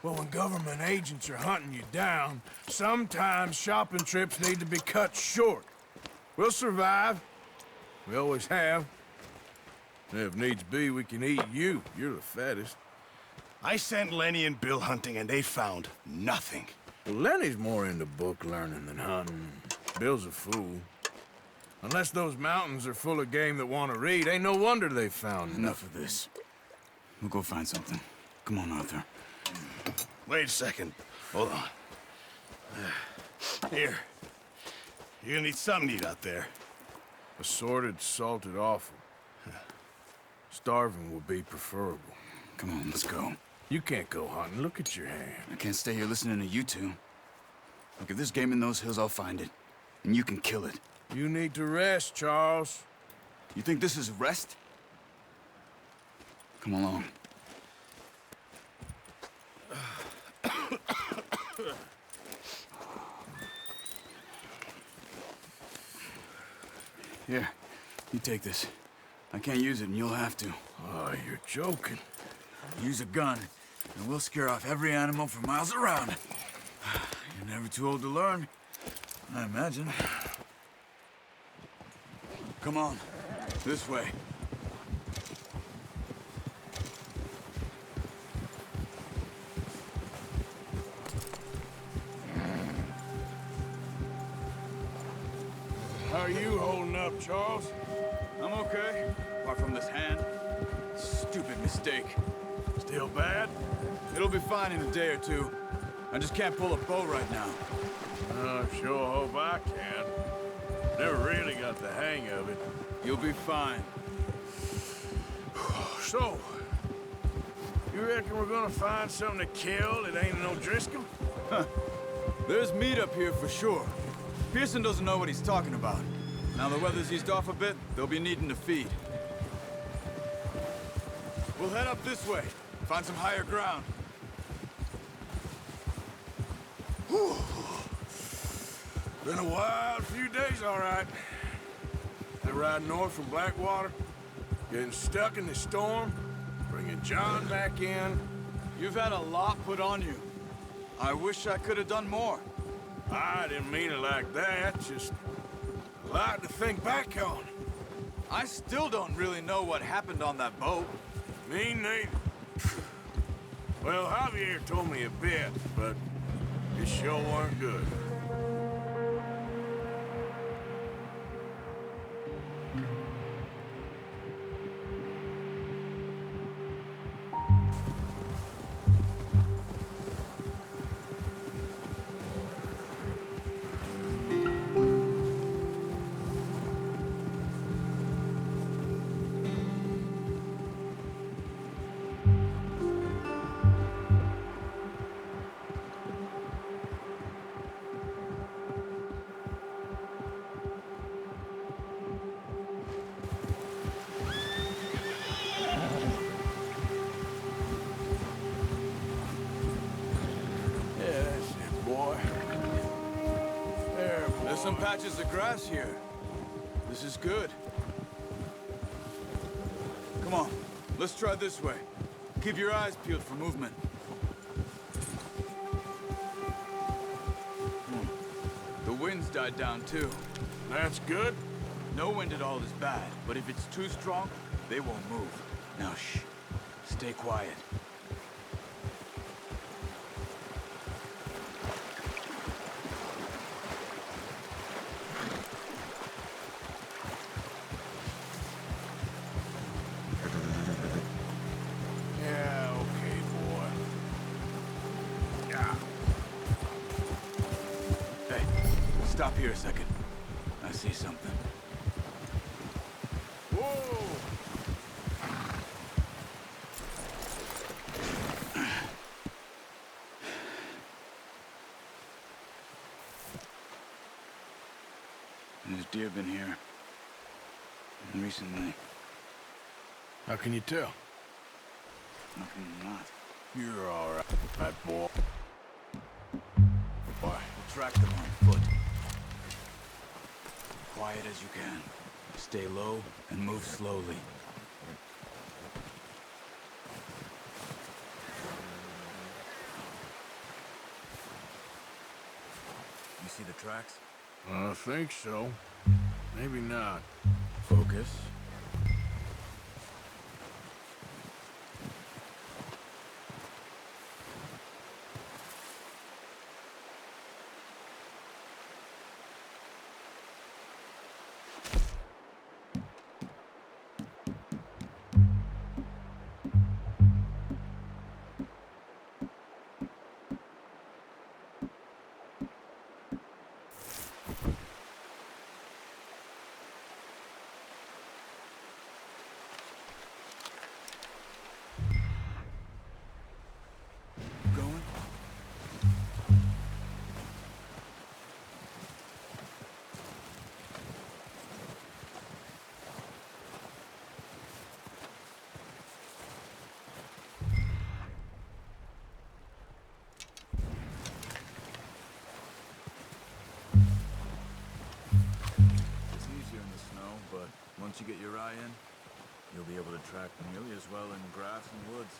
Well, when government agents are hunting you down, sometimes shopping trips need to be cut short. We'll survive. We always have. And if needs be, we can eat you. You're the fattest. I sent Lenny and Bill hunting, and they found nothing. Well, Lenny's more into book learning than hunting. Bill's a fool. Unless those mountains are full of game that want to read, ain't no wonder they found Enough of this. We'll go find something. Come on, Arthur. Wait a second. Hold on. Here. You're gonna need something to eat out there. Assorted, salted offal. Starving would be preferable. Come on, let's go. You can't go hunting. Look at your hand. I can't stay here listening to you two. Look, if there's game in those hills, I'll find it. And you can kill it. You need to rest, Charles. You think this is rest? Come along. Here, you take this. I can't use it, and you'll have to. Oh, you're joking. Use a gun, and we'll scare off every animal for miles around. You're never too old to learn, I imagine. Come on, this way. How are you holding up, Charles? I'm okay, apart from this hand. Stupid mistake. Still bad? It'll be fine in a day or two. I just can't pull a bow right now. I sure hope I can. Never really got the hang of it. You'll be fine. So, you reckon we're gonna find something to kill that ain't no Driscoll? Huh. There's meat up here for sure. Pearson doesn't know what he's talking about. Now the weather's eased off a bit, they'll be needing to feed. We'll head up this way, find some higher ground. Whew. Been a wild few days, all right. They're riding north from Blackwater, getting stuck in the storm, bringing John back in. You've had a lot put on you. I wish I could have done more. I didn't mean it like that, just a lot to think back on. I still don't really know what happened on that boat. Me neither. Well, Javier told me a bit, but it sure weren't good. There's some patches of grass here. This is good. Come on, let's try this way. Keep your eyes peeled for movement. The wind's died down too. That's good. No wind at all is bad, but if it's too strong, they won't move. Now shh, stay quiet. Stop here a second. I see something. Whoa! There's deer been here. Recently. How can you tell? How can you not? You're all right, boy. We'll track them on foot. Quiet as you can. Stay low and move slowly. see the tracks? I think so. Maybe not. Focus. Going? It's easier in the snow, but once you get your eye in, you'll be able to track nearly as well in grass and woods.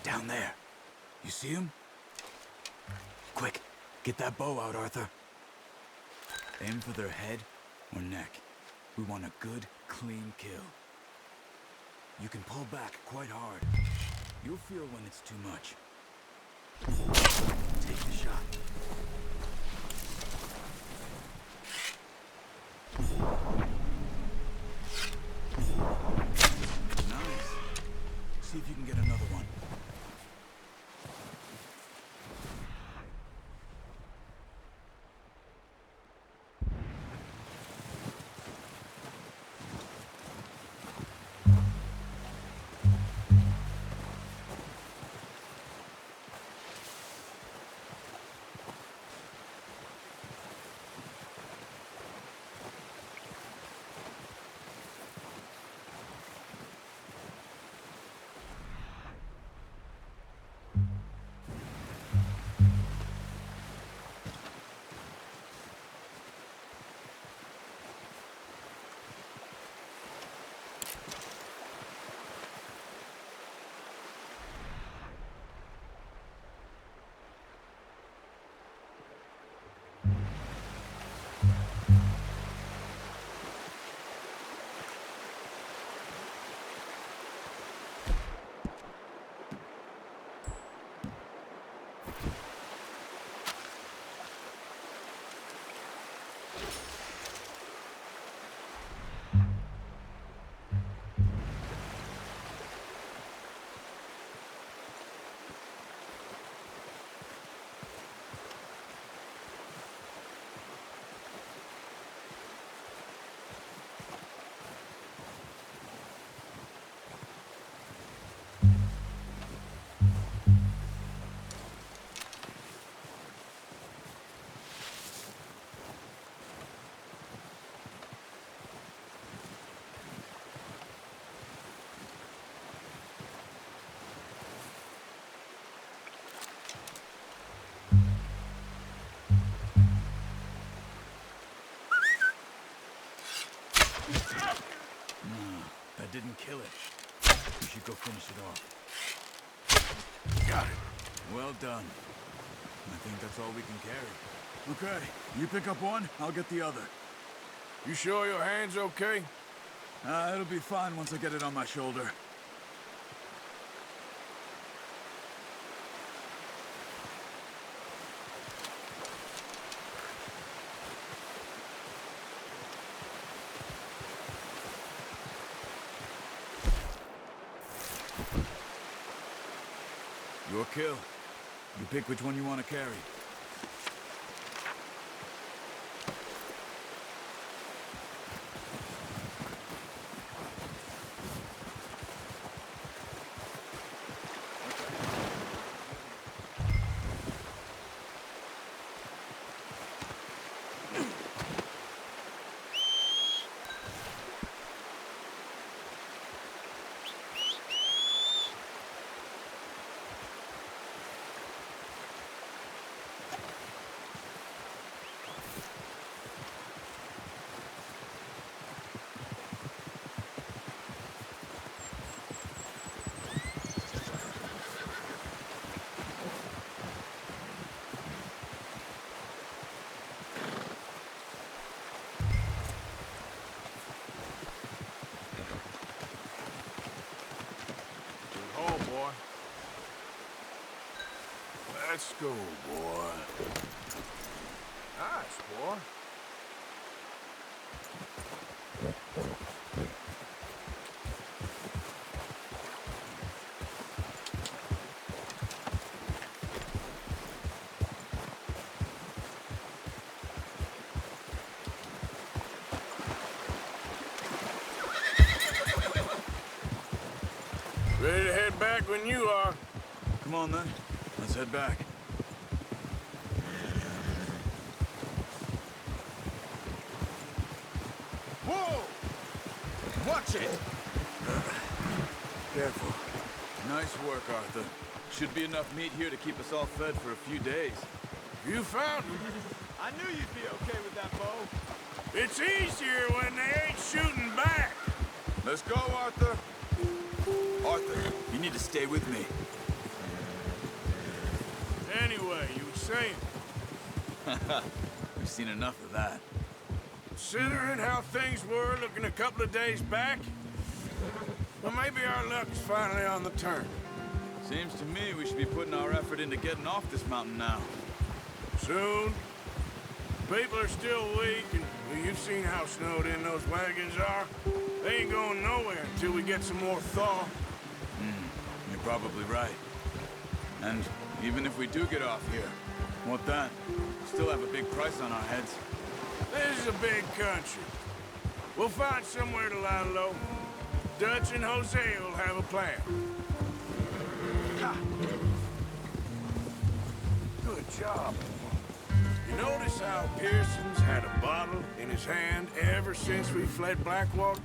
Down there. You see him? Quick, get that bow out, Arthur. Aim for their head or neck. We want a good, clean kill. You can pull back quite hard. You'll feel when it's too much. Take the shot. Nice. See if you can get another one. That didn't kill it. We should go finish it off. Got it. Well done. I think that's all we can carry. Okay, you pick up one, I'll get the other. You sure your hand's okay? It'll be fine once I get it on my shoulder. Your kill. You pick which one you want to carry. Let's go, boy. Nice, boy. Ready to head back when you are. Come on, then. Let's head back. Whoa! Watch it! Careful. Nice work, Arthur. Should be enough meat here to keep us all fed for a few days. You found him. I knew you'd be okay with that bow. It's easier when they ain't shooting back. Let's go, Arthur. Arthur, you need to stay with me. Anyway, you were saying, We've seen enough of that. considering how things were looking a couple of days back, well, maybe our luck's finally on the turn. Seems to me we should be putting our effort into getting off this mountain now. Soon. People are still weak, and well, you've seen how snowed in those wagons are. They ain't going nowhere until we get some more thaw. You're probably right. And even if we do get off here, what then? Still have a big price on our heads. This is a big country. We'll find somewhere to lie low. Dutch and Jose will have a plan. Ha. Good job. You notice how Pearson's had a bottle in his hand ever since we fled Blackwater?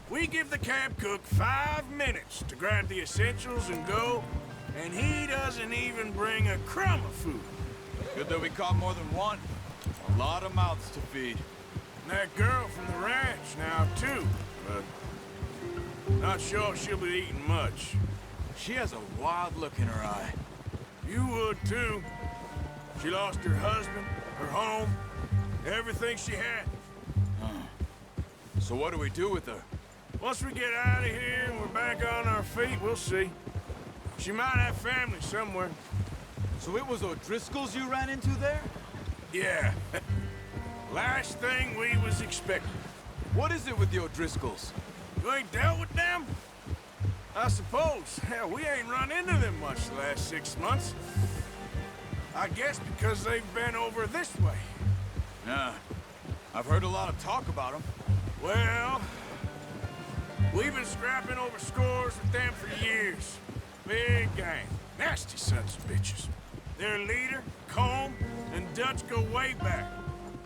We give the camp cook 5 minutes to grab the essentials and go, and he doesn't even bring a crumb of food. Good that we caught more than one. A lot of mouths to feed. And that girl from the ranch now, too, but not sure she'll be eating much. She has a wild look in her eye. You would, too. She lost her husband, her home, everything she had. So what do we do with her? Once we get out of here and we're back on our feet, we'll see. She might have family somewhere. So it was O'Driscoll's you ran into there? Yeah. Last thing we was expecting. What is it with the O'Driscolls? You ain't dealt with them? I suppose. Hell, we ain't run into them much the last 6 months. I guess because they've been over this way. Yeah. I've heard a lot of talk about them. Well, we've been scrapping over scores with them for years. Big gang. Nasty sons of bitches. Their leader, Combe, and Dutch go way back.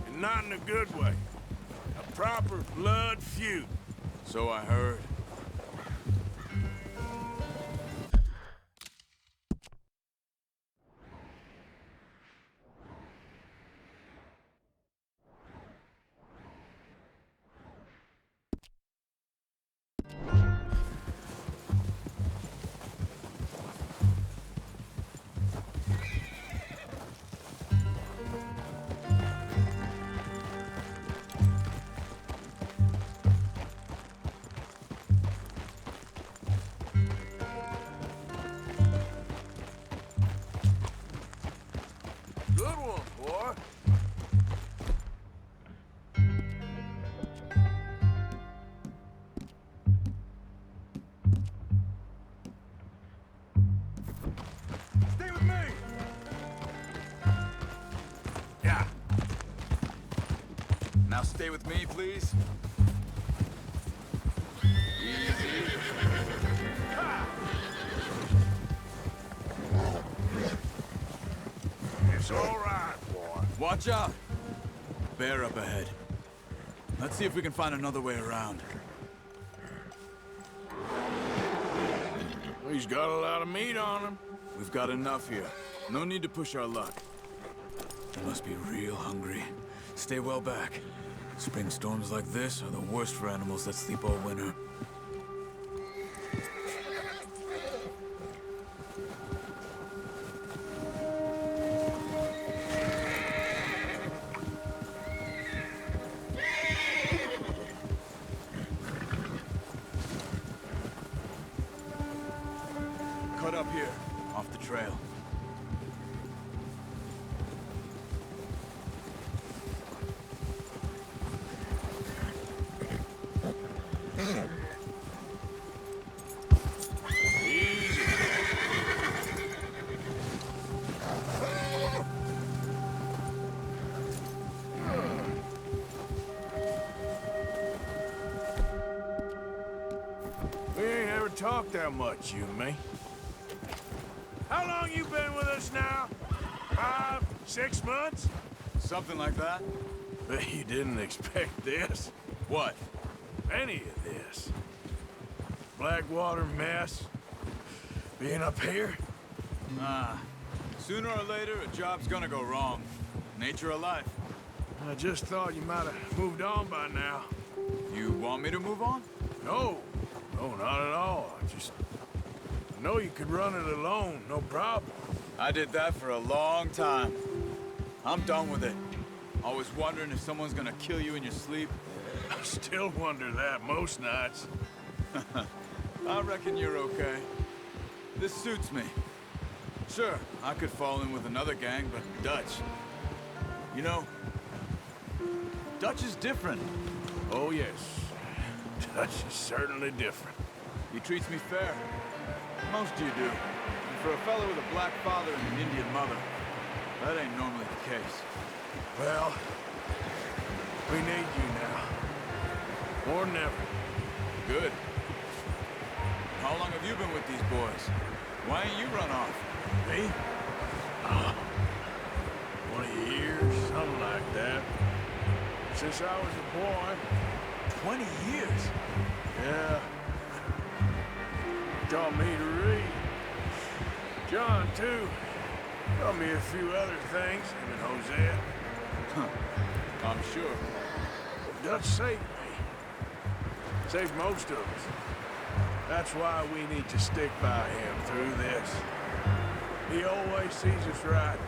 And not in a good way. A proper blood feud. So I heard. Good one, boy. Stay with me! Yeah. Now stay with me, please. It's all right, boy. Watch out! Bear up ahead. Let's see if we can find another way around. He's got a lot of meat on him. We've got enough here. No need to push our luck. They must be real hungry. Stay well back. Spring storms like this are the worst for animals that sleep all winter. Cut up here, off the trail. talk that much, you and me. How long you been with us now? 5, 6 months? Something like that? Bet you didn't expect this. What? Any of this. Blackwater mess. Being up here? Sooner or later, a job's gonna go wrong. Nature of life. I just thought you might have moved on by now. You want me to move on? No. No, not at all. I know you could run it alone, no problem. I did that for a long time. I'm done with it. Always wondering if someone's gonna kill you in your sleep. I still wonder that most nights. I reckon you're okay. This suits me. Sure, I could fall in with another gang, but Dutch... You know, Dutch is different. Oh, yes. Dutch is certainly different. He treats me fair. Most of you do. And for a fellow with a black father and an Indian mother, that ain't normally the case. Well, we need you now. More than ever. Good. How long have you been with these boys? Why ain't you run off? Me? 20 years, something like that. Since I was a boy. 20 years? Yeah. Taught me to read. John, too. Taught me a few other things, him and Hosea. I'm sure. Dutch saved me. Saved most of us. That's why we need to stick by him through this. He always sees us right.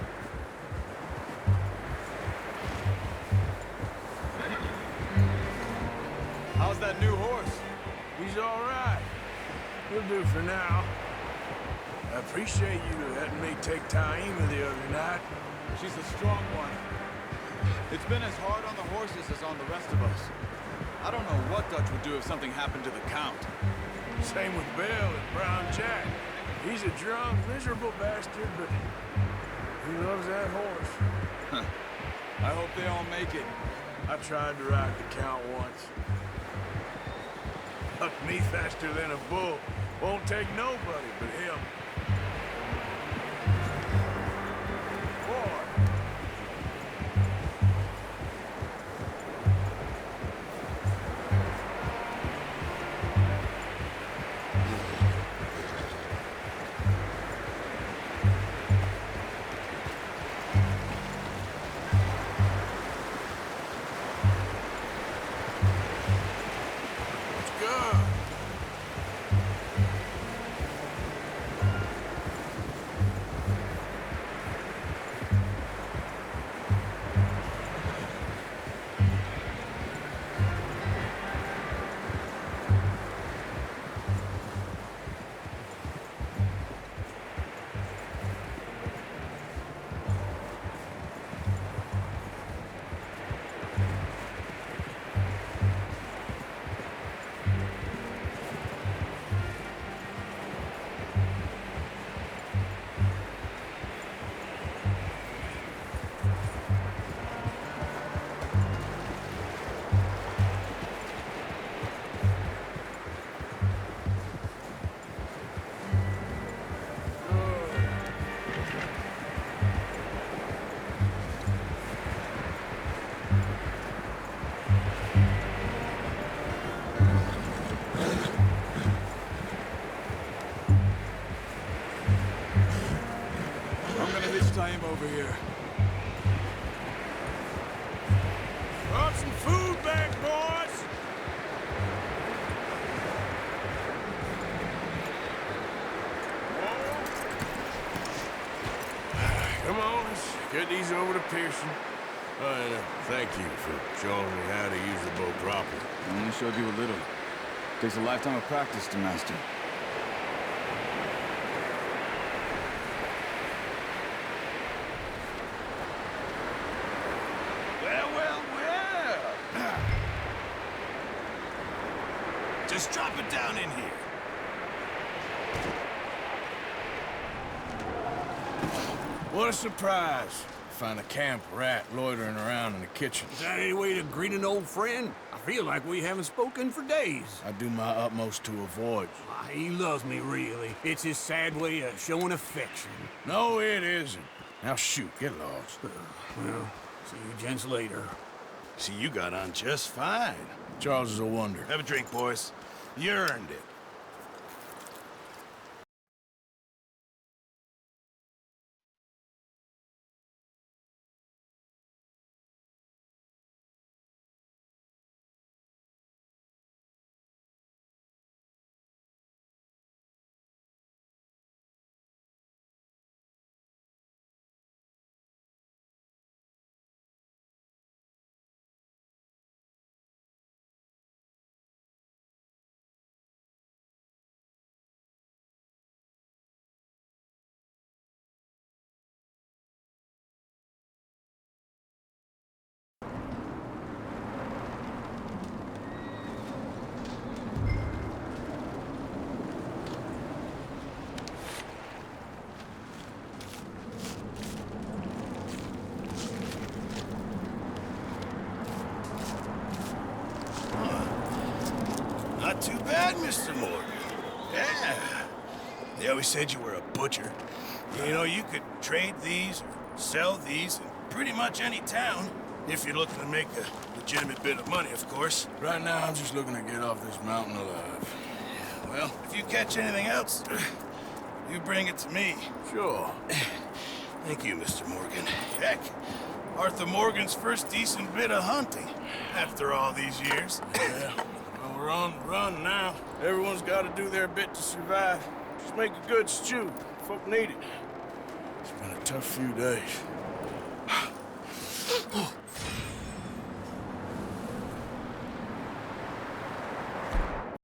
How's that new horse? He's all right. He'll do for now. I appreciate you letting me take Taima the other night. She's a strong one. It's been as hard on the horses as on the rest of us. I don't know what Dutch would do if something happened to the Count. Same with Bill and Brown Jack. He's a drunk, miserable bastard, but he loves that horse. I hope they all make it. I tried to ride the Count once. Hucked me faster than a bull. Won't take nobody but him. Boy. Time over here. Brought some food back, boys! Come on, let's get these over to Pearson. Thank you for showing me how to use the bow properly. I only showed you a little. Takes a lifetime of practice to master. Just drop it down in here. What a surprise. Find a camp rat loitering around in the kitchen. Is that any way to greet an old friend? I feel like we haven't spoken for days. I do my utmost to avoid you. Ah, he loves me, really. It's his sad way of showing affection. No, it isn't. Now shoot, get lost. Well, see you gents later. See, you got on just fine. Charles is a wonder. Have a drink, boys. You earned it. Not too bad, Mr. Morgan. Yeah. They always said you were a butcher. You know, you could trade these or sell these in pretty much any town. If you're looking to make a legitimate bit of money, of course. Right now, I'm just looking to get off this mountain alive. Well, if you catch anything else, you bring it to me. Sure. Thank you, Mr. Morgan. Heck, Arthur Morgan's first decent bit of hunting after all these years. Yeah. Well, we're on the run now. Everyone's got to do their bit to survive. Just make a good stew. Folk need it. It's been a tough few days.